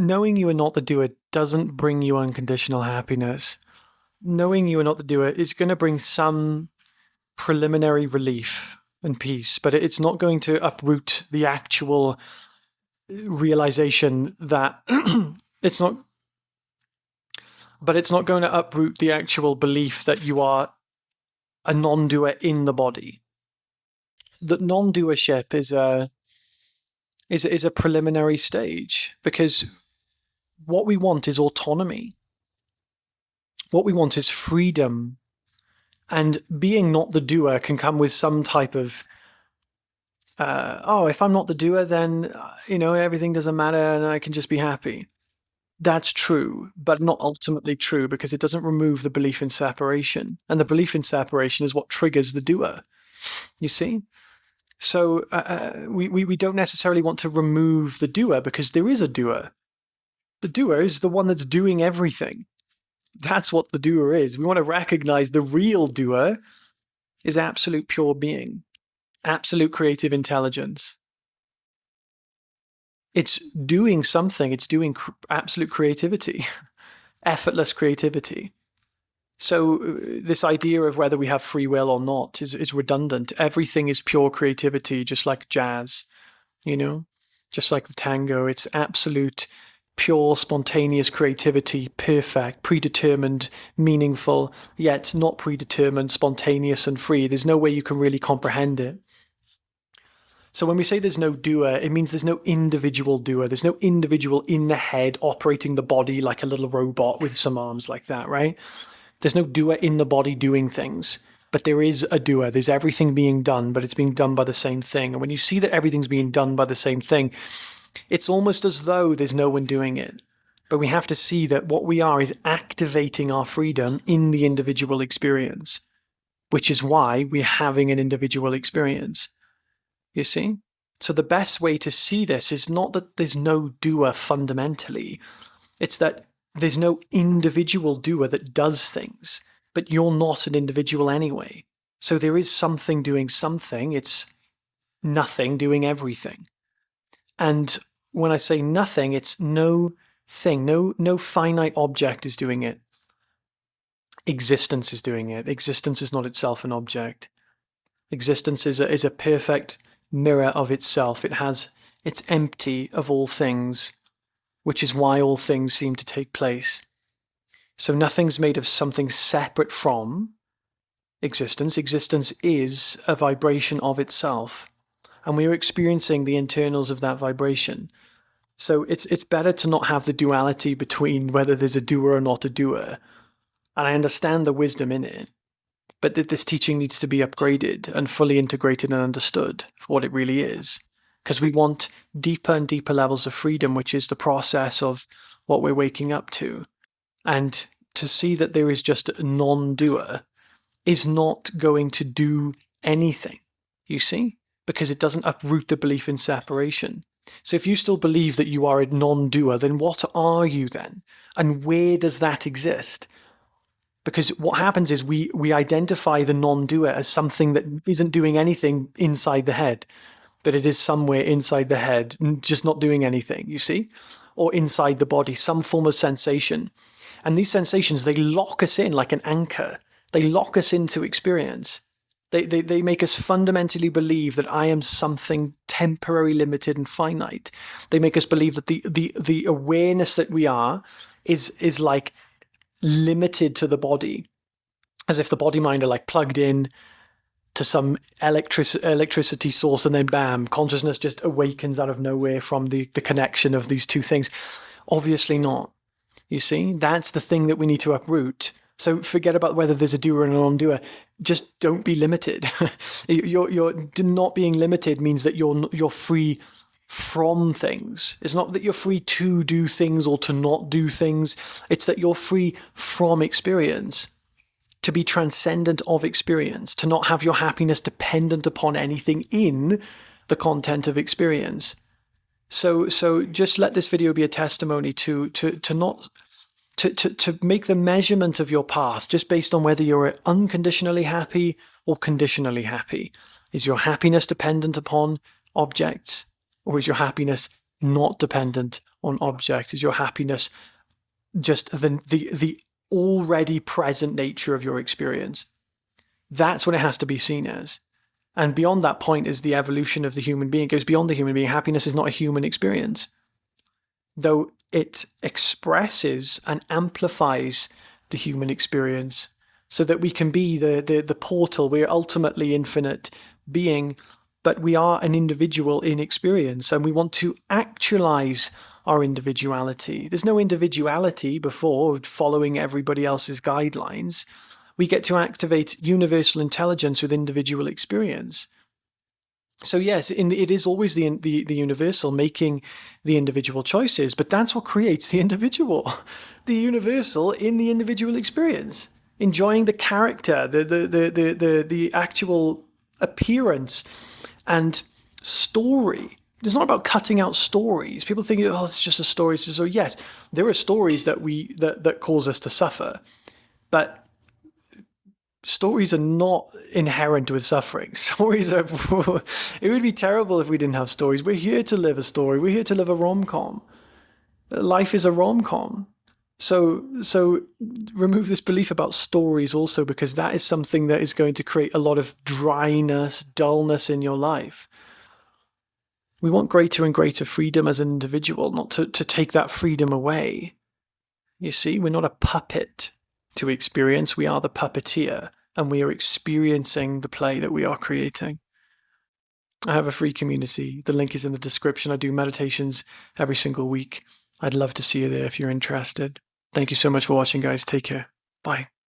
knowing you are not the doer doesn't bring you unconditional happiness. Knowing you are not the doer is going to bring some preliminary relief and peace, but it's not going to uproot the actual realization that it's not going to uproot the actual belief that you are a non-doer in the body. That non-doership is a preliminary stage, because what we want is autonomy. What we want is freedom. And being not the doer can come with some type of, if I'm not the doer, then, everything doesn't matter and I can just be happy. That's true, but not ultimately true, because it doesn't remove the belief in separation. And the belief in separation is what triggers the doer. You see? So we don't necessarily want to remove the doer, because there is a doer. The doer is the one that's doing everything. That's what the doer is. We want to recognize the real doer is absolute pure being, absolute creative intelligence. It's doing something. It's doing absolute creativity, effortless creativity. So this idea of whether we have free will or not is redundant. Everything is pure creativity, just like jazz, just like the tango. It's absolute, pure, spontaneous creativity, perfect, predetermined, meaningful, yet not predetermined, spontaneous and free. There's no way you can really comprehend it. So when we say there's no doer, it means there's no individual doer. There's no individual in the head operating the body like a little robot with some arms like that, right? There's no doer in the body doing things, but there is a doer. There's everything being done, but it's being done by the same thing. And when you see that everything's being done by the same thing, it's almost as though there's no one doing it. But we have to see that what we are is activating our freedom in the individual experience, which is why we're having an individual experience. You see? So the best way to see this is not that there's no doer fundamentally. It's that there's no individual doer that does things, but you're not an individual anyway. So there is something doing something. It's nothing doing everything. And when I say nothing, it's no thing, no finite object is doing it. Existence is doing it. Existence is not itself an object. Existence is a perfect mirror of itself. It's empty of all things, which is why all things seem to take place. So nothing's made of something separate from existence. Existence is a vibration of itself, and we are experiencing the internals of that vibration. So it's better to not have the duality between whether there's a doer or not a doer. And I understand the wisdom in it, but that this teaching needs to be upgraded and fully integrated and understood for what it really is. Because we want deeper and deeper levels of freedom, which is the process of what we're waking up to. And to see that there is just a non-doer is not going to do anything, you see? Because it doesn't uproot the belief in separation. So if you still believe that you are a non-doer, then what are you then? And where does that exist? Because what happens is we identify the non-doer as something that isn't doing anything inside the head, but it is somewhere inside the head, just not doing anything, you see? Or inside the body, some form of sensation. And these sensations, they lock us in like an anchor. They lock us into experience. They make us fundamentally believe that I am something temporary, limited, and finite. They make us believe that the awareness that we are is like limited to the body, as if the body mind are like plugged in to some electricity source, and then bam, consciousness just awakens out of nowhere from the connection of these two things. Obviously not. You see, that's the thing that we need to uproot. So forget about whether there's a doer and a non-doer. Just don't be limited. You're not being limited means that you're free from things. It's not that you're free to do things or to not do things. It's that you're free from experience, to be transcendent of experience, to not have your happiness dependent upon anything in the content of experience. So just let this video be a testimony to make the measurement of your path just based on whether you're unconditionally happy or conditionally happy. Is your happiness dependent upon objects, or is your happiness not dependent on object? Is your happiness just the already present nature of your experience? That's what it has to be seen as. And beyond that point is the evolution of the human being. It goes beyond the human being. Happiness is not a human experience, though it expresses and amplifies the human experience so that we can be the portal. We're ultimately infinite being, but we are an individual in experience, and we want to actualize our individuality. There's no individuality before following everybody else's guidelines. We get to activate universal intelligence with individual experience. So yes, it is always the universal making the individual choices, but that's what creates the individual, the universal in the individual experience, enjoying the character, the actual appearance and story. It's not about cutting out stories. People think, oh, it's just a story. So yes, there are stories that cause us to suffer, but stories are not inherent with suffering. Stories are, it would be terrible if we didn't have stories. We're here to live a story. We're here to live a rom-com. Life is a rom-com. So remove this belief about stories also, because that is something that is going to create a lot of dryness, dullness in your life. We want greater and greater freedom as an individual, not to take that freedom away. You see, we're not a puppet to experience. We are the puppeteer, and we are experiencing the play that we are creating. I have a free community. The link is in the description. I do meditations every single week. I'd love to see you there if you're interested. Thank you so much for watching, guys. Take care. Bye.